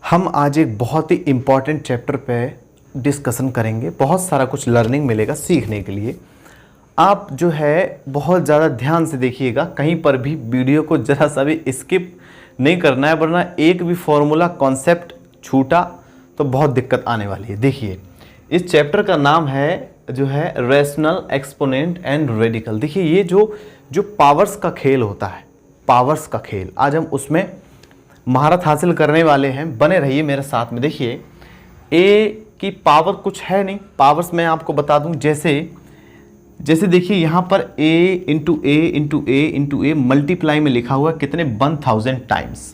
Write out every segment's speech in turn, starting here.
हम आज एक बहुत ही इम्पॉर्टेंट चैप्टर पे डिस्कशन करेंगे। बहुत सारा कुछ लर्निंग मिलेगा सीखने के लिए। आप जो है बहुत ज़्यादा ध्यान से देखिएगा, कहीं पर भी वीडियो को ज़रा सा भी स्किप नहीं करना है, वरना एक भी फॉर्मूला कॉन्सेप्ट छूटा तो बहुत दिक्कत आने वाली है। देखिए, इस चैप्टर का नाम है जो है रेशनल एक्सपोनेंट एंड रेडिकल। देखिए, ये जो पावर्स का खेल होता है, पावर्स का खेल, आज हम उसमें महारत हासिल करने वाले हैं। बने रहिए मेरे साथ में। देखिए, ए की पावर कुछ है नहीं, पावर्स मैं आपको बता दूं। जैसे देखिए यहाँ पर a into a into a into A multiply में लिखा हुआ कितने 1000 टाइम्स।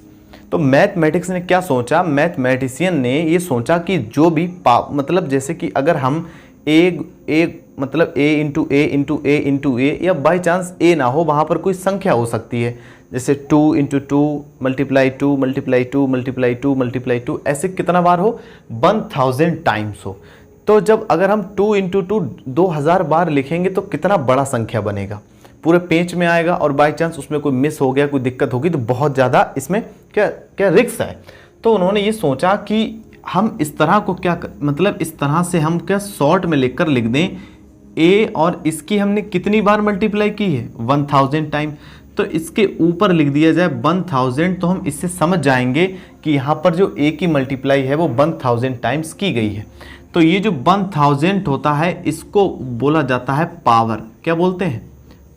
तो मैथमेटिक्स ने क्या सोचा, मैथमेटिशियन ने ये सोचा कि जो भी मतलब जैसे कि अगर हम मतलब a into a into a into a, या बाई चांस a ना हो, वहाँ पर कोई संख्या हो सकती है, जैसे 2 into two multiply 2 multiply 2 multiply 2 multiply 2, ऐसे कितना बार हो, 1000 टाइम्स हो। तो जब अगर हम 2 इंटू टू 2000 बार लिखेंगे तो कितना बड़ा संख्या बनेगा, पूरे पेज में आएगा। और बाई चांस उसमें कोई मिस हो गया, कोई दिक्कत होगी तो बहुत ज़्यादा इसमें क्या रिस्क है। तो उन्होंने ये सोचा कि हम इस तरह को मतलब इस तरह से हम शॉर्ट में लिखकर लिख दें, ए और इसकी हमने कितनी बार मल्टीप्लाई की है, 1000 टाइम, तो इसके ऊपर लिख दिया जाए 1000। तो हम इससे समझ जाएंगे कि यहाँ पर जो ए की मल्टीप्लाई है वो 1000 टाइम्स की गई है। तो ये जो 1000 होता है, इसको बोला जाता है पावर। क्या बोलते हैं?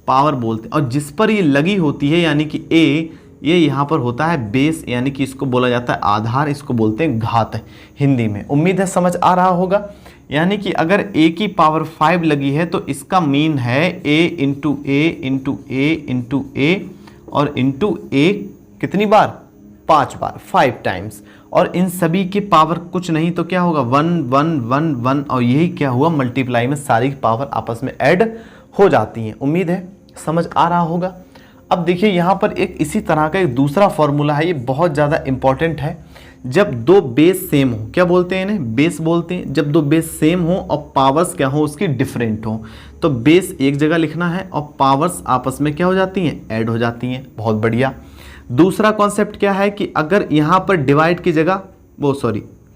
पावर बोलते हैं। और जिस पर ये लगी होती है, यानी कि ए, ये यहाँ पर होता है बेस, यानी कि इसको बोला जाता है आधार, इसको बोलते हैं घात हिंदी में। उम्मीद है समझ आ रहा होगा। यानी कि अगर a की पावर 5 लगी है तो इसका मीन है a into a into a into a और इंटू ए कितनी बार, 5 बार, 5 टाइम्स। और इन सभी के पावर कुछ नहीं तो क्या होगा, 1 1 1 1, और यही क्या हुआ, मल्टीप्लाई में सारी पावर आपस में ऐड हो जाती हैं। उम्मीद है समझ आ रहा होगा। अब देखिए यहाँ पर एक इसी तरह का एक दूसरा फॉर्मूला है, ये बहुत ज़्यादा इंपॉर्टेंट है। जब दो बेस सेम हो, क्या बोलते हैं इन्हें, बेस बोलते हैं। जब दो बेस सेम हो और पावर्स क्या हो, उसकी डिफरेंट हो, तो बेस एक जगह लिखना है और पावर्स आपस में क्या हो जाती हैं, ऐड हो जाती हैं। बहुत बढ़िया। दूसरा कॉन्सेप्ट क्या है कि अगर यहाँ पर डिवाइड की जगह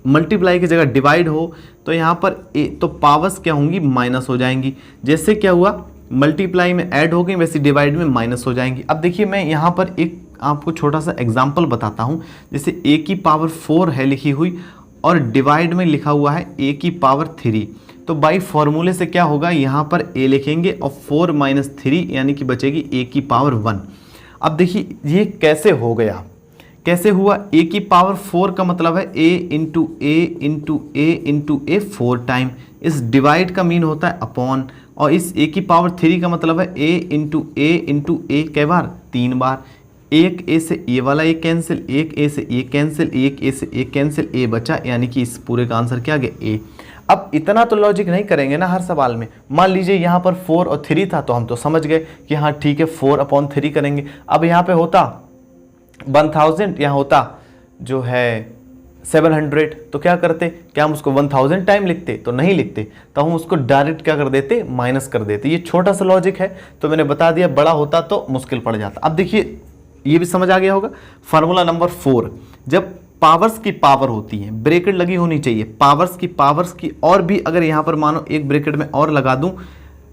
मल्टीप्लाई की जगह डिवाइड हो, तो यहाँ पर तो पावर्स क्या होंगी, माइनस हो जाएंगी। जैसे क्या हुआ, मल्टीप्लाई में ऐड हो गई, वैसे डिवाइड में माइनस हो जाएंगी। अब देखिए, मैं यहाँ पर एक आपको छोटा सा एग्जाम्पल बताता हूँ। जैसे a की पावर 4 है लिखी हुई और डिवाइड में लिखा हुआ है a की पावर 3, तो बाई फॉर्मूले से क्या होगा, यहाँ पर a लिखेंगे और 4 माइनस 3 यानी कि बचेगी a की पावर 1। अब देखिए ये कैसे हो गया, कैसे हुआ, a की पावर 4 का मतलब है a into a into a into A 4 time. इस डिवाइड का मीन होता है अपॉन, और इस a की पावर 3 का मतलब है a इंटू ए कै बार, 3 बार। एक ए से ए वाला ए कैंसिल, एक ए से ए कैंसिल, एक ए से ए कैंसिल, ए बचा, यानी कि इस पूरे का आंसर क्या आ गया, ए। अब इतना तो लॉजिक नहीं करेंगे ना हर सवाल में। मान लीजिए यहाँ पर 4 और 3 था तो हम तो समझ गए कि हाँ ठीक है 4/3 करेंगे। अब यहाँ पे होता 1000, यहाँ होता जो है 700, तो क्या करते, क्या हम उसको 1000 टाइम लिखते, तो नहीं लिखते, तो हम उसको डायरेक्ट क्या कर देते, माइनस कर देते। ये छोटा सा लॉजिक है तो मैंने बता दिया, बड़ा होता तो मुश्किल पड़ जाता। अब देखिए ये भी समझ आ गया होगा। फार्मूला नंबर 4, जब पावर्स की पावर होती है, ब्रैकेट लगी होनी चाहिए, पावर्स की, और भी अगर यहाँ पर मानो एक ब्रैकेट में और लगा दूं,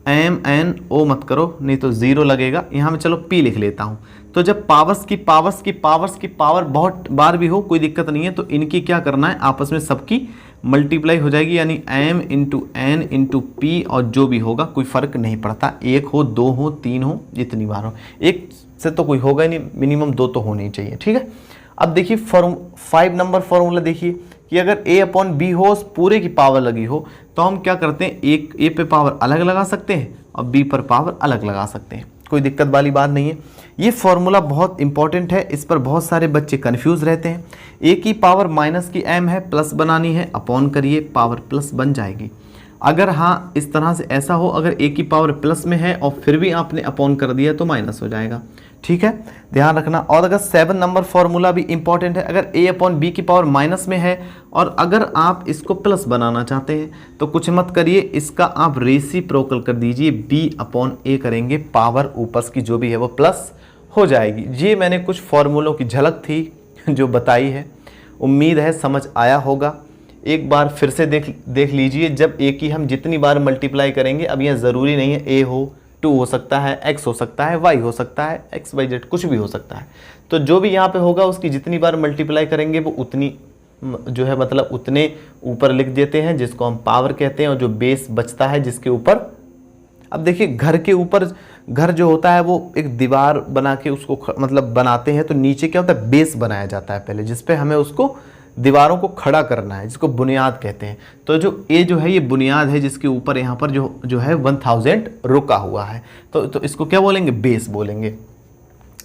MNO मत करो नहीं तो 0 लगेगा, यहाँ में चलो P लिख लेता हूँ। तो जब पावर्स की पावर बहुत बार भी हो, कोई दिक्कत नहीं है, तो इनकी क्या करना है, आपस में सबकी मल्टीप्लाई हो जाएगी, यानी M into N into P, और जो भी होगा कोई फर्क नहीं पड़ता, 1 हो 2 हो 3 हो, जितनी बार हो, एक से तो कोई होगा ही नहीं, मिनिमम 2 तो होनी चाहिए। ठीक है। अब देखिए 5 नंबर फॉर्मूला देखिए कि अगर a/b हो, उस पूरे की पावर लगी हो, तो हम क्या करते हैं, एक a पे पावर अलग लगा सकते हैं और b पर पावर अलग लगा सकते हैं, कोई दिक्कत वाली बात नहीं है। ये फॉर्मूला बहुत इंपॉर्टेंट है, इस पर बहुत सारे बच्चे कंफ्यूज रहते हैं। a की पावर माइनस की m है, प्लस बनानी है, अपॉन करिए, पावर प्लस बन जाएगी। अगर हाँ इस तरह से ऐसा हो, अगर a की पावर प्लस में है और फिर भी आपने अपॉन कर दिया तो माइनस हो जाएगा। ठीक है, ध्यान रखना। और अगर 7 नंबर फॉर्मूला भी इंपॉर्टेंट है, अगर a/b की पावर माइनस में है और अगर आप इसको प्लस बनाना चाहते हैं तो कुछ मत करिए, इसका आप रेसिप्रोकल कर दीजिए, b/a करेंगे, पावर ऊपर की जो भी है वो प्लस हो जाएगी। ये मैंने कुछ फॉर्मूलों की झलक थी जो बताई है, उम्मीद है समझ आया होगा। एक बार फिर से देख लीजिए, जब ए की हम जितनी बार मल्टीप्लाई करेंगे, अब यह ज़रूरी नहीं है ए हो, 2 हो सकता है, x हो सकता है, y हो सकता है, XYZ कुछ भी हो सकता है। तो जो भी यहाँ पे होगा उसकी जितनी बार मल्टीप्लाई करेंगे वो उतनी जो है मतलब उतने ऊपर लिख देते हैं, जिसको हम पावर कहते हैं, और जो बेस बचता है जिसके ऊपर, अब देखिए घर के ऊपर, घर जो होता है वो एक दीवार बना के उसको मतलब बनाते हैं, तो नीचे क्या होता है, बेस बनाया जाता है पहले, जिसपे हमें उसको दीवारों को खड़ा करना है, जिसको बुनियाद कहते हैं। तो जो ए जो है ये बुनियाद है, जिसके ऊपर यहाँ पर जो है 1000 रुका हुआ है, तो इसको क्या बोलेंगे, बेस बोलेंगे।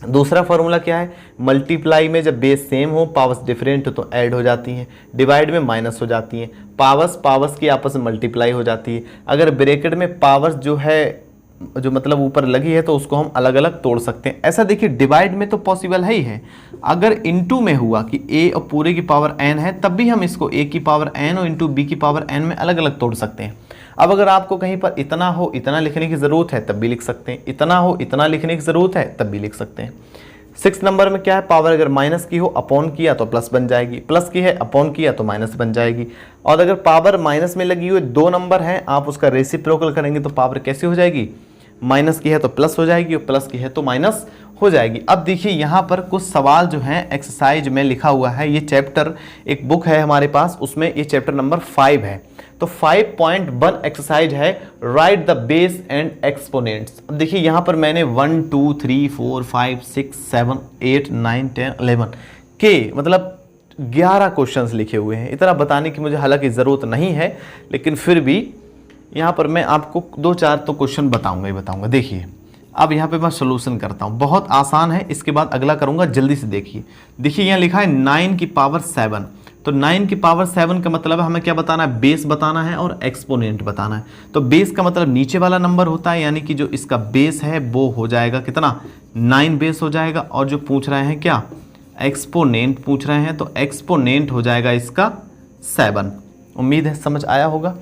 दूसरा फॉर्मूला क्या है, मल्टीप्लाई में जब बेस सेम हो, पावर्स डिफरेंट हो तो ऐड हो जाती हैं, डिवाइड में माइनस हो जाती हैं, पावर्स की आपस में मल्टीप्लाई हो जाती है। अगर ब्रैकेट में पावर्स जो है जो मतलब ऊपर लगी है तो उसको हम अलग अलग तोड़ सकते हैं। ऐसा देखिए डिवाइड में तो पॉसिबल है ही है, अगर इनटू में हुआ कि a और पूरे की पावर n है, तब भी हम इसको a की पावर n और इंटू b की पावर n में अलग अलग तोड़ सकते हैं। अब अगर आपको कहीं पर इतना हो इतना लिखने की ज़रूरत है तब भी लिख सकते हैं, इतना हो इतना लिखने की ज़रूरत है तब भी लिख सकते हैं। 6 नंबर में क्या है, पावर अगर माइनस की हो अपॉन किया तो प्लस बन जाएगी, प्लस की है अपॉन किया तो माइनस बन जाएगी। और अगर पावर माइनस में लगी हुई 2 नंबर हैं, आप उसका रेसिप्रोकल करेंगे तो पावर कैसी हो जाएगी, माइनस की है तो प्लस हो जाएगी और प्लस की है तो माइनस हो जाएगी। अब देखिए यहाँ पर कुछ सवाल जो हैं एक्सरसाइज में लिखा हुआ है, ये चैप्टर एक बुक है हमारे पास, उसमें ये चैप्टर नंबर 5 है। तो 5.1 एक्सरसाइज है, right the base and exponents. अब देखिए यहाँ पर मैंने 1 2 3 4 5 6 7 8 9 10 11 के मतलब 11 क्वेश्चंस लिखे हुए हैं। इतना बताने की मुझे हालांकि ज़रूरत नहीं है, लेकिन फिर भी यहाँ पर मैं आपको 2-4 तो क्वेश्चन बताऊंगा ही बताऊंगा। देखिए अब यहाँ पे मैं सोल्यूशन करता हूँ, बहुत आसान है, इसके बाद अगला करूँगा, जल्दी से देखिए यहाँ लिखा है 9 की पावर 7। तो 9 की पावर 7 का मतलब है हमें क्या बताना है, बेस बताना है और एक्सपोनेंट बताना है। तो बेस का मतलब नीचे वाला नंबर होता है, यानी कि जो इसका बेस है वो हो जाएगा कितना, 9 बेस हो जाएगा। और जो पूछ रहे हैं क्या, एक्सपोनेंट पूछ रहे हैं, तो एक्सपोनेंट हो जाएगा इसका 7। उम्मीद है समझ आया होगा।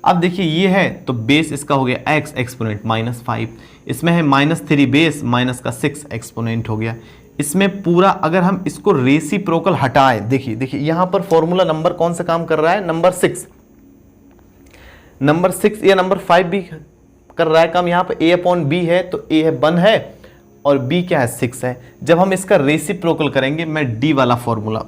अब देखिए ये है तो बेस इसका हो गया x, एक्सपोनेंट -5, इसमें है -3 बेस, माइनस का 6 एक्सपोनेंट हो गया। इसमें पूरा अगर हम इसको रेसिप्रोकल हटाएं, देखिए यहाँ पर फॉर्मूला नंबर कौन सा काम कर रहा है, नंबर 6 या नंबर 5 भी कर रहा है काम। यहाँ पर a/b है तो a है 1 है और b क्या है 6 है। जब हम इसका रेसिप्रोकल करेंगे, मैं d वाला फॉर्मूला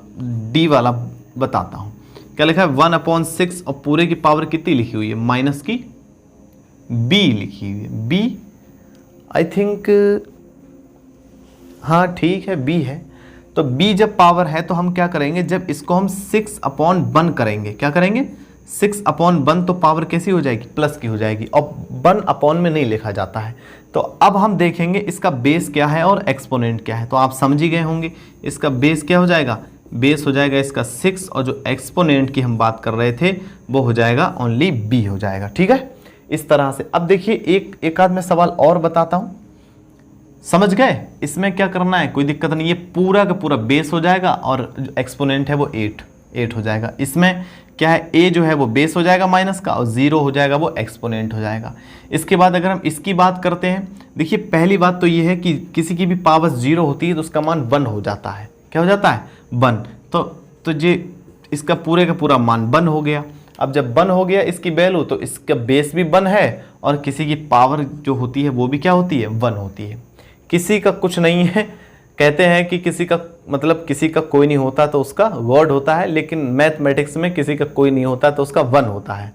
बताता हूँ। क्या लिखा है, 1/6 और पूरे की पावर कितनी लिखी हुई है, माइनस की b लिखी हुई है, b आई थिंक, हाँ ठीक है b है। तो b जब पावर है तो हम क्या करेंगे, जब इसको हम 6/1 करेंगे, क्या करेंगे 6/1, तो पावर कैसी हो जाएगी, प्लस की हो जाएगी, और 1/, में नहीं लिखा जाता है। तो अब हम देखेंगे इसका बेस क्या है और एक्सपोनेंट क्या है। तो आप समझ ही गए होंगे, इसका बेस क्या हो जाएगा, बेस हो जाएगा इसका 6, और जो एक्सपोनेंट की हम बात कर रहे थे वो हो जाएगा ओनली b हो जाएगा। ठीक है, इस तरह से। अब देखिए एक आध में सवाल और बताता हूं, समझ गए। इसमें क्या करना है, कोई दिक्कत नहीं, ये पूरा का पूरा बेस हो जाएगा और जो एक्सपोनेंट है वो 8 हो जाएगा। इसमें क्या है, a जो है वो बेस हो जाएगा माइनस का, और 0 हो जाएगा वो एक्सपोनेंट हो जाएगा। इसके बाद अगर हम इसकी बात करते हैं, देखिए पहली बात तो ये है कि किसी की भी पावर 0 होती है तो उसका मान 1 हो जाता है। क्या हो जाता है, 1। तो ये इसका पूरे का पूरा मान 1 हो गया। अब जब 1 हो गया इसकी वैल्यू, तो इसका बेस भी 1 है और किसी की पावर जो होती है वो भी क्या होती है, 1 होती है। किसी का कुछ नहीं है, कहते हैं कि किसी का मतलब किसी का कोई नहीं होता तो उसका गॉड होता है, लेकिन मैथमेटिक्स में किसी का कोई नहीं होता तो उसका 1 होता है,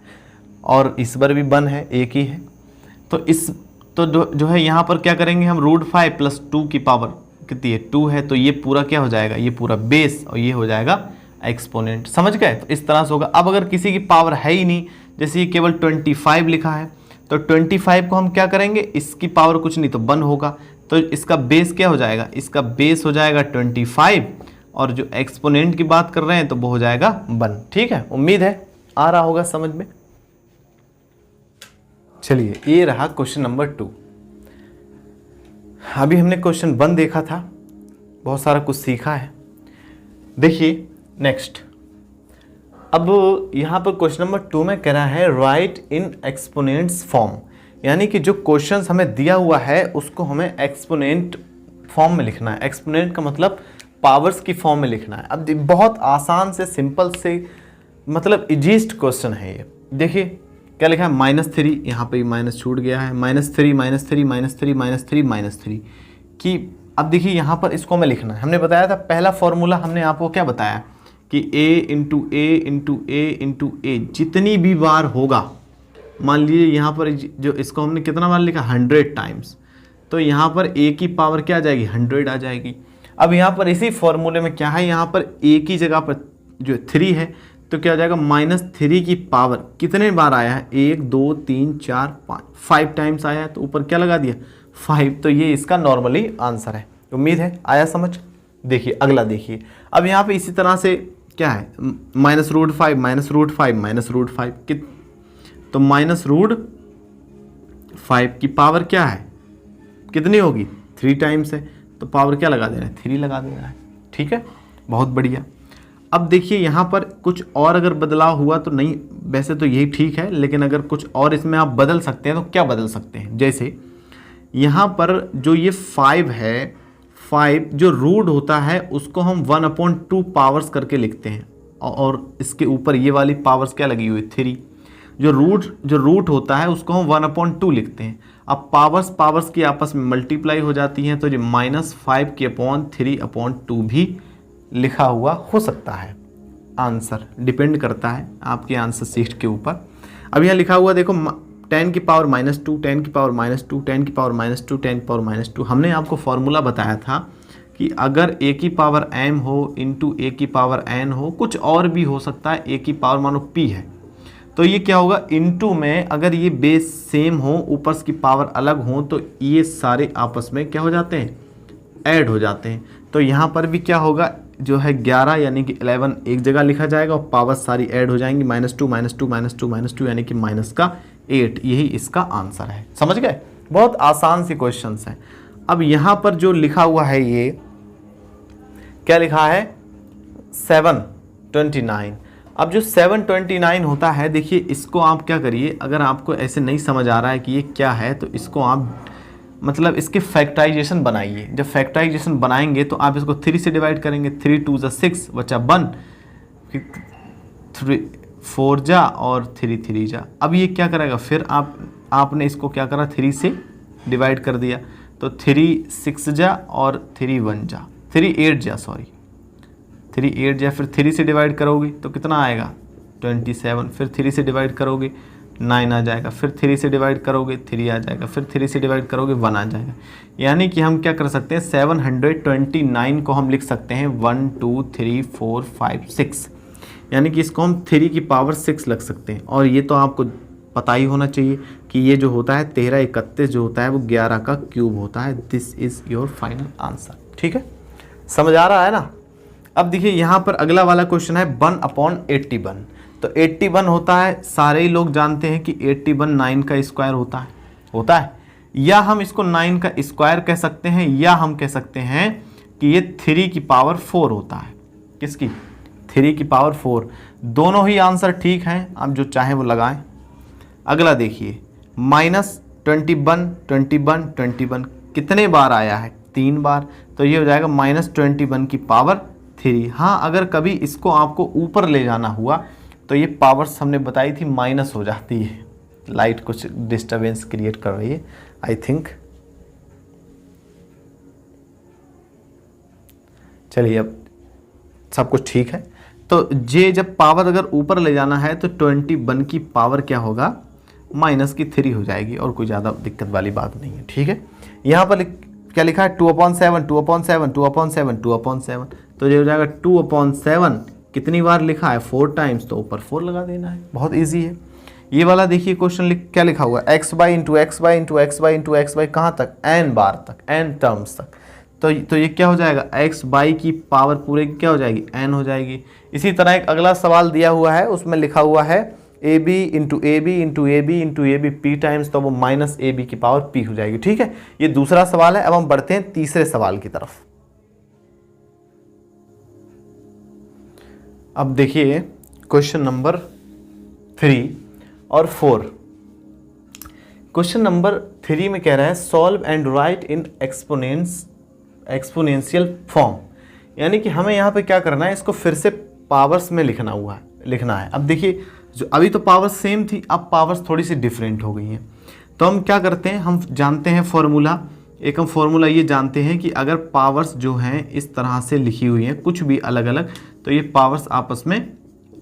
और ईश्वर भी 1 है, एक ही है। तो जो है यहाँ पर क्या करेंगे हम, √5 + 2 की पावर कितनी है, 2 है, तो ये पूरा क्या हो जाएगा, ये पूरा बेस और ये हो जाएगा एक्सपोनेंट। समझ गए, तो इस तरह से होगा। अब अगर किसी की पावर है ही नहीं, जैसे ये केवल 25 लिखा है, तो 25 को हम क्या करेंगे, इसकी पावर कुछ नहीं तो 1 होगा, तो इसका बेस क्या हो जाएगा, इसका बेस हो जाएगा 25, और जो एक्सपोनेंट की बात कर रहे हैं तो वो हो जाएगा 1। ठीक है, उम्मीद है आ रहा होगा समझ में। चलिए ये रहा क्वेश्चन नंबर 2। अभी हमने क्वेश्चन 1 देखा था, बहुत सारा कुछ सीखा है। देखिए नेक्स्ट, अब यहाँ पर क्वेश्चन नंबर 2 में कह रहा है राइट इन एक्सपोनेंट्स फॉर्म, यानी कि जो क्वेश्चन हमें दिया हुआ है उसको हमें एक्सपोनेंट फॉर्म में लिखना है। एक्सपोनेंट का मतलब पावर्स की फॉर्म में लिखना है। अब बहुत आसान से सिंपल से मतलब इजीस्ट क्वेश्चन है ये। देखिए क्या लिखा है, -3, यहाँ पे माइनस छूट गया है, -3 -3 -3 -3 -3 कि अब देखिए यहाँ पर इसको हमें लिखना है। हमने बताया था पहला फॉर्मूला, हमने आपको क्या बताया कि a into a into a into a जितनी भी बार होगा, मान लीजिए यहाँ पर जो इसको हमने कितना बार लिखा 100 टाइम्स, तो यहाँ पर a की पावर क्या आ जाएगी 100 आ जाएगी। अब यहाँ पर इसी फॉर्मूले में क्या है, यहाँ पर a की जगह पर जो 3 है तो क्या हो जाएगा -3 की पावर कितने बार आया है 1 2 3 4 5 टाइम्स आया है, तो ऊपर क्या लगा दिया 5। तो ये इसका नॉर्मली आंसर है। उम्मीद है आया समझ। देखिए अगला देखिए, अब यहाँ पे इसी तरह से क्या है -√5 -√5 -√5 कित तो -√5 की पावर क्या है कितनी होगी 3 टाइम्स है, तो पावर क्या लगा देना है 3 लगा देना है। ठीक है, बहुत बढ़िया। अब देखिए यहाँ पर कुछ और अगर बदलाव हुआ तो नहीं, वैसे तो यही ठीक है, लेकिन अगर कुछ और इसमें आप बदल सकते हैं तो क्या बदल सकते हैं, जैसे यहाँ पर जो ये 5 है, 5 जो रूट होता है उसको हम 1/2 पावर्स करके लिखते हैं, और इसके ऊपर ये वाली पावर्स क्या लगी हुई 3। जो रूट होता है उसको हम 1/2 लिखते हैं। अब पावर्स की आपस में मल्टीप्लाई हो जाती हैं, तो ये -5 की अपॉन 3/2 भी लिखा हुआ हो सकता है। आंसर डिपेंड करता है आपके आंसर शीट के ऊपर। अब यहाँ लिखा हुआ देखो 10 की पावर -2 10 की पावर -2 10 की पावर -2 10 की पावर -2। हमने आपको फॉर्मूला बताया था कि अगर a की पावर m हो इंटू a की पावर n हो, कुछ और भी हो सकता है, a की पावर मानो p है, तो ये क्या होगा इंटू में, अगर ये बेस सेम हो ऊपर की पावर अलग हो तो ये सारे आपस में क्या हो जाते हैं ऐड हो जाते हैं। तो यहाँ पर भी क्या होगा जो है 11 यानी कि 11 एक जगह लिखा जाएगा और पावर सारी ऐड हो जाएंगी, -2 -2 -2 -2 यानी कि -8। यही इसका आंसर है। समझ गए, बहुत आसान सी क्वेश्चंस हैं। अब यहाँ पर जो लिखा हुआ है ये क्या लिखा है 729। अब जो 729 होता है, देखिए इसको आप क्या करिए, अगर आपको ऐसे नहीं समझ आ रहा है कि ये क्या है तो इसको आप मतलब इसके फैक्टराइजेशन बनाइए। जब फैक्टराइजेशन बनाएंगे तो आप इसको 3 से डिवाइड करेंगे, 3 2 6 बचा 1, 4 जा और 3 3 जा। अब ये क्या करेगा, फिर आपने इसको क्या करा 3 से डिवाइड कर दिया, तो 3 6 जा और 3 1 जा, 3 8 जा, सॉरी 3 8 जा, फिर 3 से डिवाइड करोगे तो कितना आएगा 27, फिर 3 से डिवाइड करोगे 9 आ जाएगा, फिर 3 से डिवाइड करोगे 3 आ जाएगा, फिर 3 से डिवाइड करोगे 1 आ जाएगा। यानी कि हम क्या कर सकते हैं 729 को हम लिख सकते हैं 1 2 3 4 5 6, यानी कि इसको हम 3 की पावर 6 लग सकते हैं। और ये तो आपको पता ही होना चाहिए कि ये जो होता है 13 31 जो होता है वो 11 का क्यूब होता है। This is your final answer. ठीक है, समझ आ रहा है ना। अब देखिए यहाँ पर अगला वाला क्वेश्चन है 1/81। तो 81 होता है, सारे ही लोग जानते हैं कि 81 9 का स्क्वायर होता है, या हम इसको 9 का स्क्वायर कह सकते हैं, या हम कह सकते हैं कि ये 3 की पावर 4 होता है। किसकी 3 की पावर 4। दोनों ही आंसर ठीक हैं, आप जो चाहें वो लगाएं। अगला देखिए -21 21 21 कितने बार आया है 3 बार, तो ये हो जाएगा -21 की पावर 3। हाँ, अगर कभी इसको आपको ऊपर ले जाना हुआ तो ये पावर्स हमने बताई थी माइनस हो जाती है। लाइट कुछ डिस्टरबेंस क्रिएट कर रही है आई थिंक। चलिए अब सब कुछ ठीक है। तो ये जब पावर अगर ऊपर ले जाना है तो 21 की पावर क्या होगा -3 हो जाएगी, और कोई ज़्यादा दिक्कत वाली बात नहीं है। ठीक है, यहाँ पर क्या लिखा है 2/7 2/7 2/7 2/7, तो ये हो जाएगा 2/7 कितनी बार लिखा है 4 टाइम्स, तो ऊपर 4 लगा देना है। बहुत इजी है ये वाला। देखिए क्वेश्चन क्या लिखा हुआ है x by into x by into x by into x by कहाँ तक n बार तक, n टर्म्स तक। तो ये क्या हो जाएगा x बाई की पावर पूरे की क्या हो जाएगी n हो जाएगी। इसी तरह एक अगला सवाल दिया हुआ है, उसमें लिखा हुआ है ab into A B into A B into A B P times, तो वो -ab की पावर p हो जाएगी। ठीक है, ये दूसरा सवाल है। अब हम बढ़ते हैं तीसरे सवाल की तरफ। अब देखिए क्वेश्चन नंबर 3 और 4। क्वेश्चन नंबर 3 में कह रहा है solve and right in exponential form, यानी कि हमें यहाँ पे क्या करना है, इसको फिर से पावर्स में लिखना है। अब देखिए जो अभी तो पावर्स सेम थी, अब पावर्स थोड़ी सी डिफरेंट हो गई हैं। तो हम क्या करते हैं, हम जानते हैं फॉर्मूला, एक हम फॉर्मूला ये जानते हैं कि अगर पावर्स जो हैं इस तरह से लिखी हुई हैं कुछ भी अलग अलग, तो ये पावर्स आपस में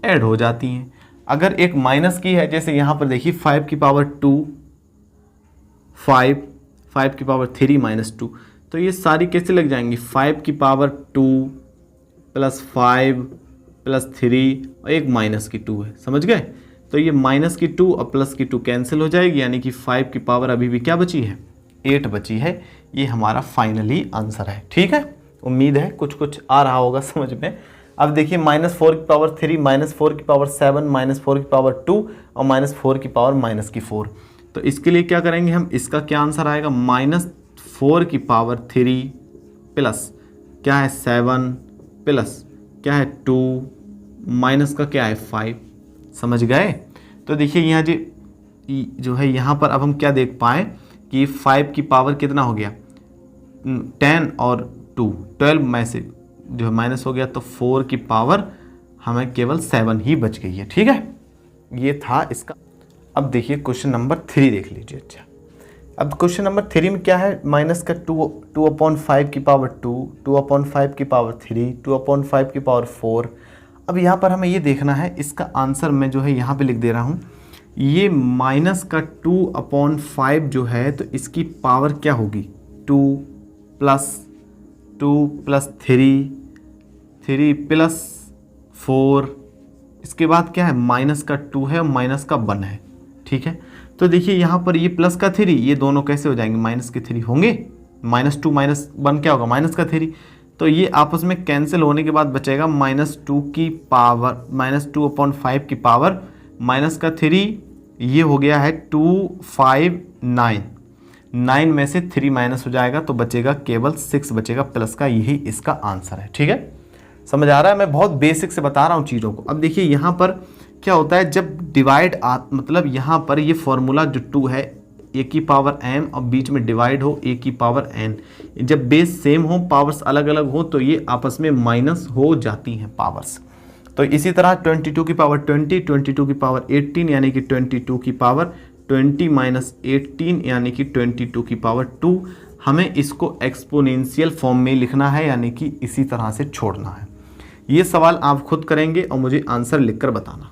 ऐड हो जाती हैं। अगर एक माइनस की है, जैसे यहाँ पर देखिए 5 की पावर 2, 5 की पावर 3 -2, तो ये सारी कैसे लग जाएंगी, 5 की पावर 2 + 5 + 3 और एक माइनस की 2 है, समझ गए। तो ये माइनस की 2 और प्लस की 2 कैंसिल हो जाएगी, यानी कि 5 की पावर अभी भी क्या बची है, 8 बची है। ये हमारा फाइनली आंसर है। ठीक है, उम्मीद है कुछ कुछ आ रहा होगा समझ में। अब देखिए -4 की पावर 3, -4 की पावर 7, -4 की पावर 2 और -4 की पावर -4। तो इसके लिए क्या करेंगे हम, इसका क्या आंसर आएगा, -4 की पावर 3 प्लस क्या है 7 प्लस क्या है 2 माइनस का क्या है 5। समझ गए। तो देखिए यहाँ जो है यहाँ पर अब हम क्या देख पाए कि 5 की पावर कितना हो गया 10 और 2 12 में से जो है माइनस हो गया, तो 4 की पावर हमें केवल 7 ही बच गई है। ठीक है, ये था इसका। अब देखिए क्वेश्चन नंबर 3 देख लीजिए। अच्छा, अब क्वेश्चन नंबर 3 में क्या है, माइनस का 2/5 की पावर 2, 2/5 की पावर 3, 2/5 की पावर 4। अब यहाँ पर हमें ये देखना है, इसका आंसर मैं जो है यहाँ पे लिख दे रहा हूँ। ये माइनस का 2/5 जो है, तो इसकी पावर क्या होगी 2 + 3 + 4, इसके बाद क्या है माइनस का 2 है और माइनस का 1 है। ठीक है, तो देखिए यहाँ पर ये प्लस का 3, ये दोनों कैसे हो जाएंगे, माइनस के 3 होंगे, -2 -1 क्या होगा माइनस का 3, तो ये आपस में कैंसिल होने के बाद बचेगा -2 की पावर -2/5 की पावर माइनस का 3, ये हो गया है 2 5 9 में से 3 माइनस हो जाएगा, तो बचेगा केवल 6 बचेगा प्लस का। यही इसका आंसर है। ठीक है, समझ आ रहा है, मैं बहुत बेसिक से बता रहा हूँ चीज़ों को। अब देखिए यहाँ पर क्या होता है, जब डिवाइड मतलब यहाँ पर ये फॉर्मूला जो 2 है, a की पावर m और बीच में डिवाइड हो a की पावर n, जब बेस सेम हो पावर्स अलग अलग हो तो ये आपस में माइनस हो जाती हैं पावर्स। तो इसी तरह 22 की पावर 20, 22 की पावर 18 यानी कि 22 की पावर 20 - 18 यानी कि 22 की पावर 2। हमें इसको एक्सपोनेंशियल फॉर्म में लिखना है, यानी कि इसी तरह से छोड़ना है। ये सवाल आप खुद करेंगे और मुझे आंसर लिखकर बताना,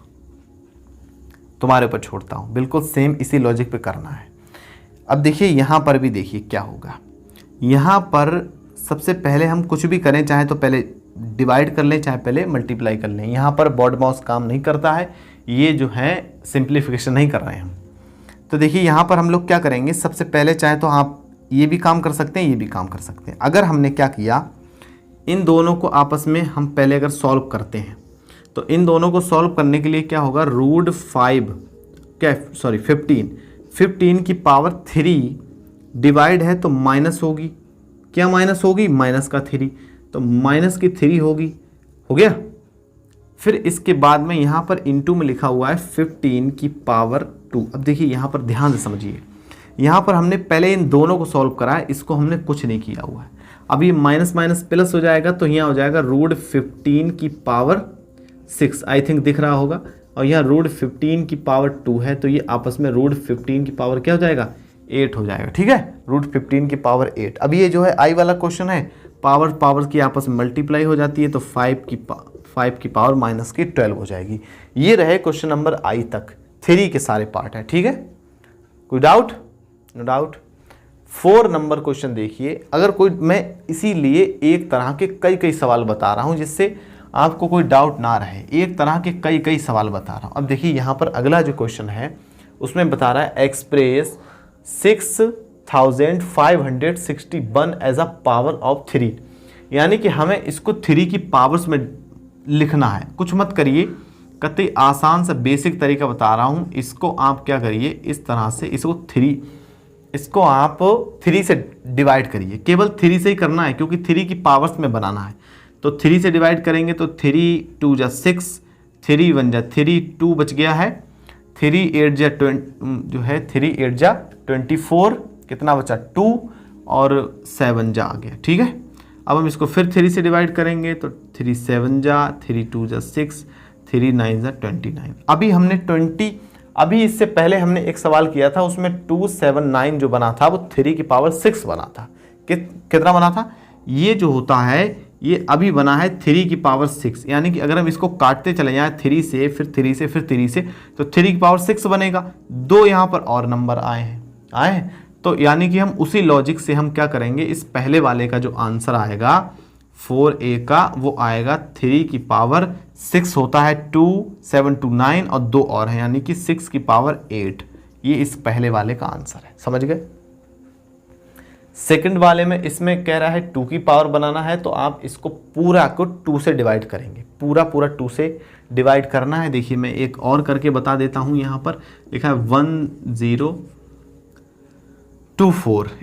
तुम्हारे ऊपर छोड़ता हूँ। बिल्कुल सेम इसी लॉजिक पे करना है। अब देखिए यहाँ पर भी देखिए क्या होगा। यहाँ पर सबसे पहले हम कुछ भी करें, चाहे तो पहले डिवाइड कर लें चाहे पहले मल्टीप्लाई कर लें। यहाँ पर बॉड माउस काम नहीं करता है, ये जो है सिंप्लीफिकेशन नहीं कर रहे हैं हम। तो देखिए यहाँ पर हम लोग क्या करेंगे, सबसे पहले चाहे तो आप ये भी काम कर सकते हैं, ये भी काम कर सकते हैं। अगर हमने क्या किया, इन दोनों को आपस में हम पहले अगर सॉल्व करते हैं, तो इन दोनों को सॉल्व करने के लिए क्या होगा, √15 की पावर 3 डिवाइड है तो माइनस होगी, क्या माइनस होगी, माइनस का 3, तो माइनस की 3 होगी, हो गया। फिर इसके बाद में यहाँ पर इनटू में लिखा हुआ है 15 की पावर 2। अब देखिए यहाँ पर ध्यान से समझिए, यहाँ पर हमने पहले इन दोनों को सॉल्व करा है, इसको हमने कुछ नहीं किया हुआ है। अब ये माइनस माइनस प्लस हो जाएगा, तो यहाँ हो जाएगा √15 की पावर 6, आई थिंक दिख रहा होगा, और यहाँ √15 की पावर 2 है, तो ये आपस में √15 की पावर क्या हो जाएगा, 8 हो जाएगा। ठीक है, √15 की पावर 8। अब ये जो है आई वाला क्वेश्चन है, पावर की आपस में मल्टीप्लाई हो जाती है, तो 5 की पावर -12 हो जाएगी। ये रहे क्वेश्चन नंबर आई तक, 3 के सारे पार्ट है। ठीक है, कोई doubt? No doubt. 4 number question देखिए। अगर कोई, मैं इसीलिए एक तरह के कई सवाल बता रहा हूँ जिससे आपको कोई डाउट ना रहे, एक तरह के कई सवाल बता रहा हूँ। अब देखिए यहाँ पर अगला जो क्वेश्चन है उसमें बता रहा है express 6561 as a power of 3, यानी कि हमें इसको 3 की पावर्स में लिखना है। कुछ मत करिए, कतई आसान सा बेसिक तरीका बता रहा हूँ। इसको आप क्या करिए, इस तरह से इसको आप 3 से डिवाइड करिए, केवल 3 से ही करना है क्योंकि 3 की पावर्स में बनाना है। तो 3 से डिवाइड करेंगे तो 3 2 जा 6, 3 1 जा 3, 2 बच गया है, 3 8 जा 24, कितना बचा 2 और 7 जा आ गया। ठीक है, अब हम इसको फिर 3 से डिवाइड करेंगे तो 3 7 जा, 3 2 जा 6, 3 9 जा 29। अभी हमने 20, अभी इससे पहले हमने एक सवाल किया था, उसमें 279 जो बना था वो 3 की पावर 6 बना था। कितना बना था? ये जो होता है ये अभी बना है 3 की पावर 6, यानी कि अगर हम इसको काटते चले जाएं 3 से, फिर 3 से, फिर 3 से, तो 3 की पावर 6 बनेगा। 2 यहाँ पर और नंबर आए हैं तो यानी कि हम उसी लॉजिक से हम क्या करेंगे, इस पहले वाले का जो आंसर आएगा 4A का, वो आएगा 3 की पावर 6 होता है 2, 7 2 9 और 2 और है, यानी कि 6 की पावर 8। ये इस पहले वाले का आंसर है, समझ गए। सेकंड वाले में इसमें कह रहा है 2 की पावर बनाना है, तो आप इसको पूरा को 2 से डिवाइड करेंगे, पूरा 2 से डिवाइड करना है। देखिए मैं एक और करके बता देता हूं, यहाँ पर लिखा है 1024,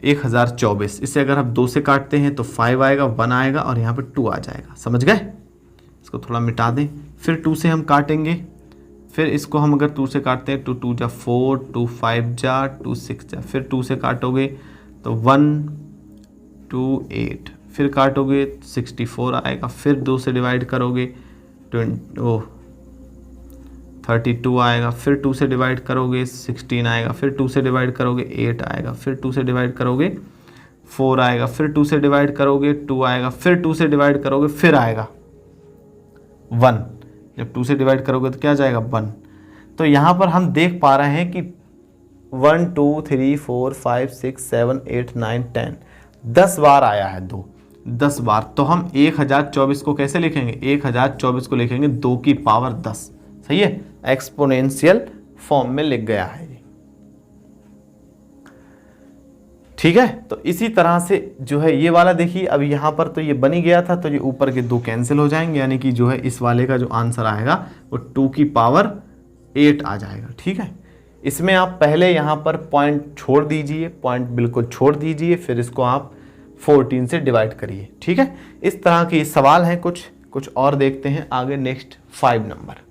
1024। इसे अगर हम 2 से काटते हैं तो 5 आएगा, 1 आएगा और यहाँ पे 2 आ जाएगा, समझ गए। इसको थोड़ा मिटा दें, फिर 2 से हम काटेंगे, फिर इसको हम अगर 2 से काटते हैं तो 2 जा 4, 2 5 जा, 2 6 जा, फिर 2 से काटोगे तो 1 2 8, फिर काटोगे 64 आएगा, फिर 2 से डिवाइड करोगे 32 आएगा, फिर 2 से डिवाइड करोगे 16 आएगा, फिर 2 से डिवाइड करोगे 8 आएगा, फिर 2 से डिवाइड करोगे 4 आएगा, फिर 2 से डिवाइड करोगे 2 आएगा, फिर 2 से डिवाइड करोगे फिर आएगा 1। जब 2 से डिवाइड करोगे तो क्या जाएगा 1। तो यहाँ पर हम देख पा रहे हैं कि 1 2 3 4 5 6 7 8 9 10, 10 बार आया है 2, 10 बार। तो हम 1024 को कैसे लिखेंगे? 1024 को लिखेंगे 2 की पावर 10, सही है, एक्सपोनेंशियल फॉर्म में लिख गया है। ठीक है, तो इसी तरह से जो है ये वाला देखिए, अभी यहाँ पर तो ये बन ही गया था, तो ये ऊपर के 2 कैंसिल हो जाएंगे, यानी कि जो है इस वाले का जो आंसर आएगा वो 2 की पावर 8 आ जाएगा। ठीक है, इसमें आप पहले यहाँ पर पॉइंट छोड़ दीजिए, पॉइंट बिल्कुल छोड़ दीजिए, फिर इसको आप 14 से डिवाइड करिए। ठीक है, इस तरह के सवाल हैं कुछ और देखते हैं आगे। Next 5 number.